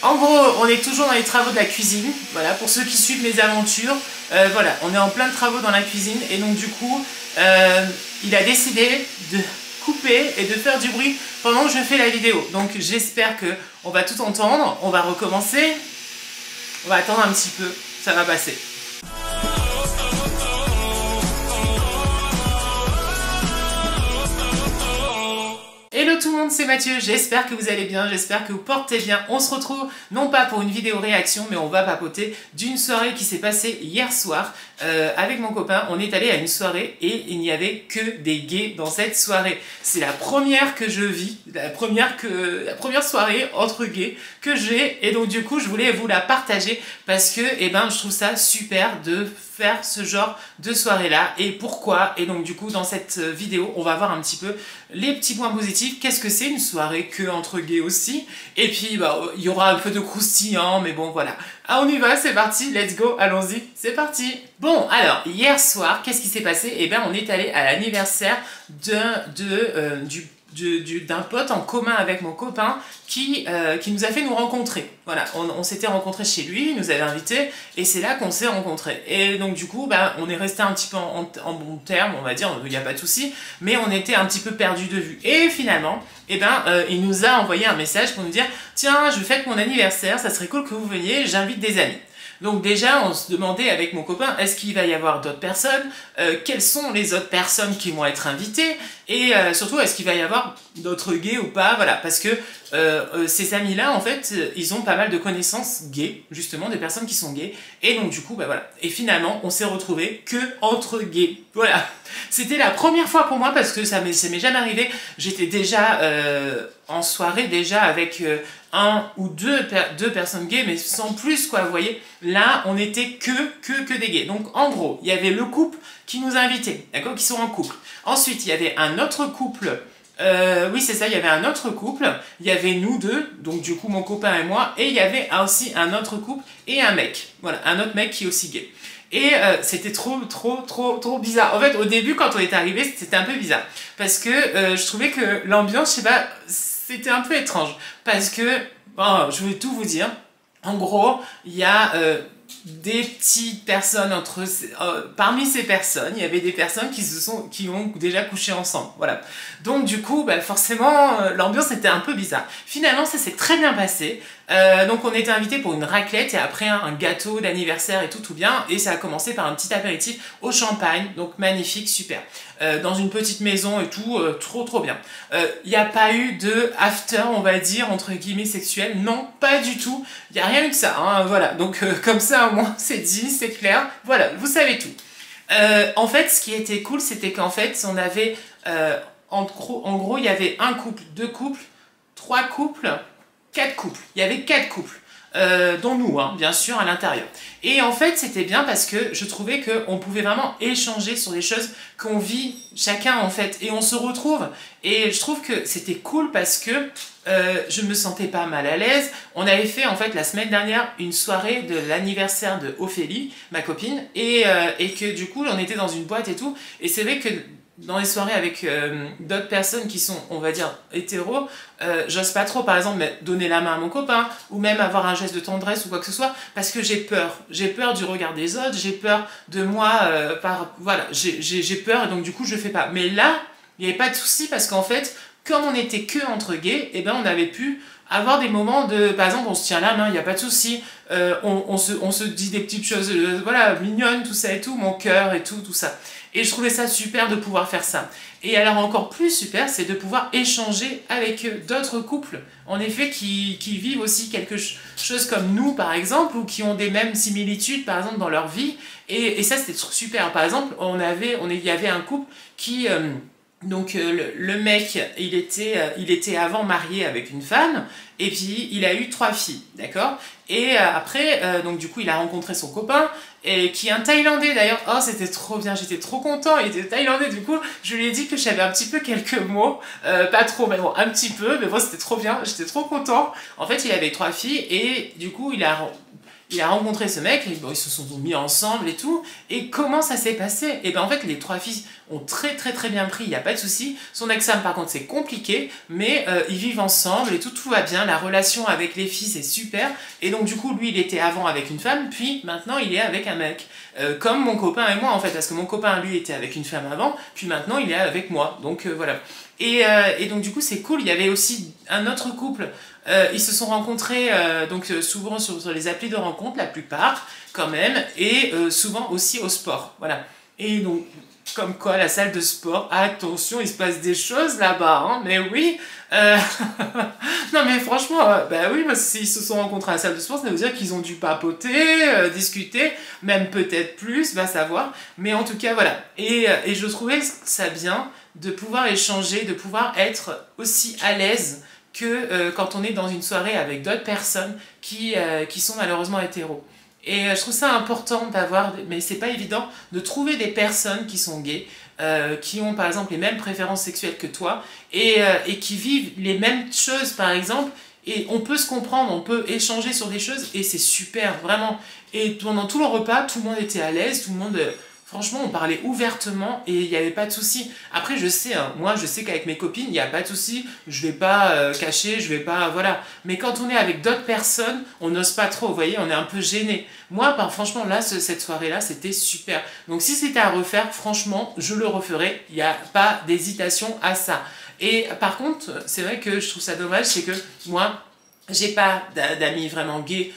En gros, on est toujours dans les travaux de la cuisine. Voilà, pour ceux qui suivent mes aventures, voilà, on est en plein de travaux dans la cuisine. Et donc du coup, il a décidé de couper et de faire du bruit pendant que je fais la vidéo. Donc j'espère que on va tout entendre. On va recommencer. On va attendre un petit peu. Ça va passer. Hello tout le monde, c'est Mathieu, j'espère que vous allez bien, j'espère que vous portez bien. On se retrouve non pas pour une vidéo réaction, mais on va papoter d'une soirée qui s'est passée hier soir avec mon copain. On est allé à une soirée et il n'y avait que des gays dans cette soirée. C'est la première que je vis, la première soirée entre gays que j'ai, et donc du coup je voulais vous la partager parce que je trouve ça super de faire ce genre de soirée là. Et pourquoi? Et donc du coup dans cette vidéo on va voir un petit peu les petits points positifs. Qu'est-ce que c'est une soirée que entre gays aussi? Et puis il y aura un peu de croustillant, mais bon voilà. Ah, on y va, c'est parti, let's go, allons-y, c'est parti. Bon, alors, hier soir, qu'est-ce qui s'est passé? Eh bien, on est allé à l'anniversaire d'un pote en commun avec mon copain qui nous a fait nous rencontrer. Voilà, on s'était rencontrés chez lui, il nous avait invités et c'est là qu'on s'est rencontrés. Et donc du coup, on est resté un petit peu en bon terme, on va dire, il n'y a pas de souci, mais on était un petit peu perdus de vue. Et finalement, il nous a envoyé un message pour nous dire « Tiens, je fête mon anniversaire, ça serait cool que vous veniez, j'invite des amis ». Donc déjà, on se demandait avec mon copain, est-ce qu'il va y avoir d'autres personnes? Quelles sont les autres personnes qui vont être invitées? Et surtout, est-ce qu'il va y avoir d'autres gays ou pas? Voilà, parce que ces amis-là, en fait, ils ont pas mal de connaissances gays, justement, des personnes qui sont gays. Et donc du coup, voilà. Et finalement, on s'est retrouvés que entre gays. Voilà. C'était la première fois pour moi parce que ça m'est jamais arrivé. J'étais déjà en soirée déjà avec un ou deux personnes gays, mais sans plus, quoi, vous voyez. Là, on était que des gays. Donc, en gros, il y avait le couple qui nous a invités, d'accord, qui sont en couple. Ensuite, il y avait un autre couple, oui, c'est ça, il y avait un autre couple, il y avait nous deux, donc du coup, mon copain et moi, et il y avait aussi un autre couple et un mec. Voilà, un autre mec qui est aussi gay. Et c'était trop bizarre. En fait, au début, quand on est arrivé, c'était un peu bizarre. Parce que je trouvais que l'ambiance, je sais pas, c'était un peu étrange. Parce que, bon, je vais tout vous dire. En gros, il y a des petites personnes parmi ces personnes, il y avait des personnes qui ont déjà couché ensemble. Voilà. Donc du coup, forcément, l'ambiance était un peu bizarre. Finalement, ça s'est très bien passé. Donc on était invités pour une raclette et après un gâteau d'anniversaire et tout bien. Et ça a commencé par un petit apéritif au champagne, donc magnifique, super. Dans une petite maison et tout, trop bien. Il n'y a pas eu de after, on va dire, entre guillemets sexuel, non, pas du tout. Il n'y a rien eu de ça, hein, voilà. Donc comme ça au moins c'est dit, c'est clair, voilà, vous savez tout. En fait, ce qui était cool, c'était qu'en fait, on avait, en gros, il y avait un couple, deux couples, trois couples, 4 couples. Il y avait 4 couples, dont nous, hein, bien sûr, à l'intérieur. Et en fait, c'était bien parce que je trouvais qu'on pouvait vraiment échanger sur des choses qu'on vit chacun, en fait. Et on se retrouve. Et je trouve que c'était cool parce que je me sentais pas mal à l'aise. On avait fait, en fait, la semaine dernière, une soirée de l'anniversaire de Ophélie, ma copine. Et que, du coup, on était dans une boîte et tout. Et c'est vrai que dans les soirées avec d'autres personnes qui sont, on va dire, hétéros, j'ose pas trop, par exemple, donner la main à mon copain, ou même avoir un geste de tendresse ou quoi que ce soit, parce que j'ai peur. J'ai peur du regard des autres, j'ai peur de moi, voilà, j'ai peur, et donc du coup, je fais pas. Mais là, il n'y avait pas de souci, parce qu'en fait, comme on était que entre gays, on avait pu avoir des moments de, par exemple, on se tient la main, il n'y a pas de souci, on se dit des petites choses, voilà, mignonnes, tout ça et tout, mon cœur et tout ça. Et je trouvais ça super de pouvoir faire ça. Et alors encore plus super, c'est de pouvoir échanger avec d'autres couples, en effet, qui vivent aussi quelque chose comme nous, par exemple, ou qui ont des mêmes similitudes, par exemple, dans leur vie. Et ça, c'était super. Par exemple, il y avait un couple qui... Donc le mec, il était avant marié avec une femme, et puis il a eu 3 filles, d'accord? Et après, donc du coup, il a rencontré son copain, et qui est un Thaïlandais d'ailleurs. Oh, c'était trop bien, j'étais trop content, il était Thaïlandais, du coup, je lui ai dit que je savais un petit peu quelques mots, pas trop, mais bon, un petit peu, mais bon, c'était trop bien, j'étais trop content. En fait, il avait 3 filles, et du coup, il a rencontré ce mec, et bon, ils se sont mis ensemble et tout, et comment ça s'est passé? Et ben en fait les 3 filles ont très bien pris, il n'y a pas de souci. Son ex-femme par contre c'est compliqué, mais ils vivent ensemble et tout va bien, la relation avec les filles c'est super, et donc du coup lui il était avant avec une femme, puis maintenant il est avec un mec, comme mon copain et moi en fait, parce que mon copain lui était avec une femme avant, puis maintenant il est avec moi, donc voilà. Et donc du coup c'est cool, il y avait aussi un autre couple, ils se sont rencontrés souvent sur les applis de rencontre, la plupart quand même, et souvent aussi au sport, voilà. Et donc, comme quoi la salle de sport, attention, il se passe des choses là-bas, hein, mais oui, non mais franchement, bah oui, s'ils se sont rencontrés à la salle de sport, ça veut dire qu'ils ont dû papoter, discuter, même peut-être plus, va savoir, mais en tout cas voilà, et je trouvais ça bien de pouvoir échanger, de pouvoir être aussi à l'aise que quand on est dans une soirée avec d'autres personnes qui sont malheureusement hétéros. Et je trouve ça important d'avoir, mais c'est pas évident, de trouver des personnes qui sont gays, qui ont par exemple les mêmes préférences sexuelles que toi, et qui vivent les mêmes choses par exemple, et on peut se comprendre, on peut échanger sur des choses, et c'est super, vraiment. Et pendant tout le repas, tout le monde était à l'aise, tout le monde... Franchement, on parlait ouvertement et il n'y avait pas de souci. Après, je sais, hein, moi, je sais qu'avec mes copines, il n'y a pas de souci. Je vais pas cacher, je vais pas... Voilà. Mais quand on est avec d'autres personnes, on n'ose pas trop, vous voyez, on est un peu gêné. Moi, franchement, là, cette soirée-là, c'était super. Donc, si c'était à refaire, franchement, je le referais. Il n'y a pas d'hésitation à ça. Et par contre, c'est vrai que je trouve ça dommage, c'est que moi, j'ai pas d'amis vraiment gays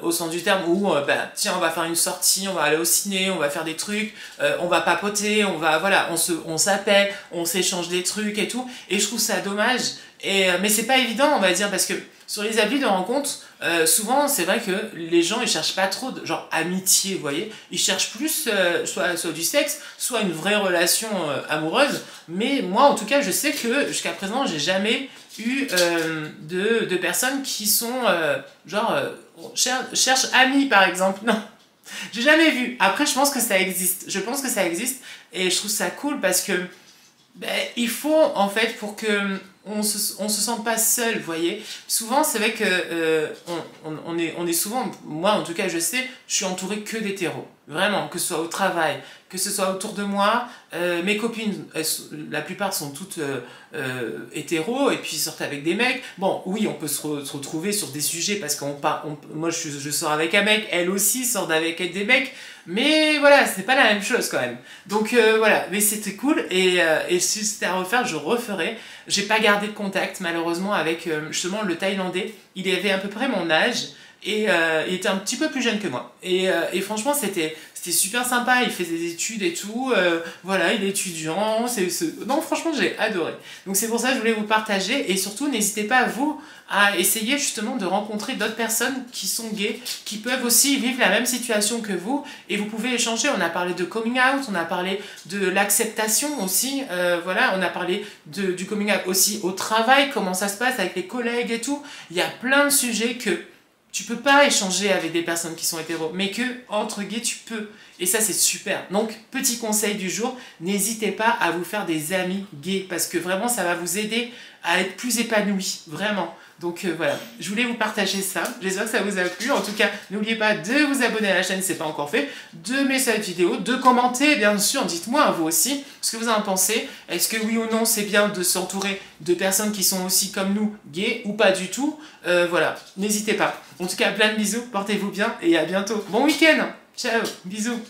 au sens du terme où tiens, on va faire une sortie, on va aller au ciné, on va faire des trucs, on va papoter, on va voilà, on s'appelle, on s'échange des trucs et tout, et je trouve ça dommage. Mais c'est pas évident, on va dire, parce que sur les applis de rencontre, souvent c'est vrai que les gens ils cherchent pas trop de genre amitié, vous voyez, ils cherchent plus soit du sexe, soit une vraie relation amoureuse. Mais moi en tout cas je sais que jusqu'à présent j'ai jamais eu de personnes qui sont cherchent amis par exemple, non. J'ai jamais vu. Après je pense que ça existe, et je trouve ça cool parce que il faut en fait pour que on se sente pas seul, vous voyez. Souvent c'est vrai que on est souvent, moi en tout cas je sais, je suis entourée que d'hétéros, vraiment, que ce soit au travail, que ce soit autour de moi, mes copines, la plupart sont toutes hétéros et puis sortent avec des mecs. Bon, oui, on peut se retrouver sur des sujets parce moi je sors avec un mec, elle aussi sort avec des mecs, mais voilà, c'est pas la même chose quand même. Donc voilà, mais c'était cool, et si c'était à refaire, je referais. J'ai pas gardé de contact malheureusement avec justement le Thaïlandais. Il avait à peu près mon âge et il était un petit peu plus jeune que moi. Et franchement c'était super sympa, il fait des études et tout, voilà, il est étudiant, non franchement j'ai adoré. Donc c'est pour ça que je voulais vous partager, et surtout n'hésitez pas vous à essayer justement de rencontrer d'autres personnes qui sont gays, qui peuvent aussi vivre la même situation que vous, et vous pouvez échanger. On a parlé de coming out, on a parlé de l'acceptation aussi, voilà, on a parlé du coming out aussi au travail, comment ça se passe avec les collègues et tout. Il y a plein de sujets que tu peux pas échanger avec des personnes qui sont hétéros, mais que entre gays tu peux. Et ça c'est super. Donc petit conseil du jour, n'hésitez pas à vous faire des amis gays, parce que vraiment ça va vous aider à être plus épanoui, vraiment. Donc voilà, je voulais vous partager ça, j'espère que ça vous a plu. En tout cas, n'oubliez pas de vous abonner à la chaîne si ce n'est pas encore fait, de mettre cette vidéo, de commenter bien sûr, dites-moi vous aussi ce que vous en pensez. Est-ce que oui ou non c'est bien de s'entourer de personnes qui sont aussi comme nous, gays, ou pas du tout. Voilà, n'hésitez pas. En tout cas, plein de bisous, portez-vous bien et à bientôt. Bon week-end, ciao, bisous.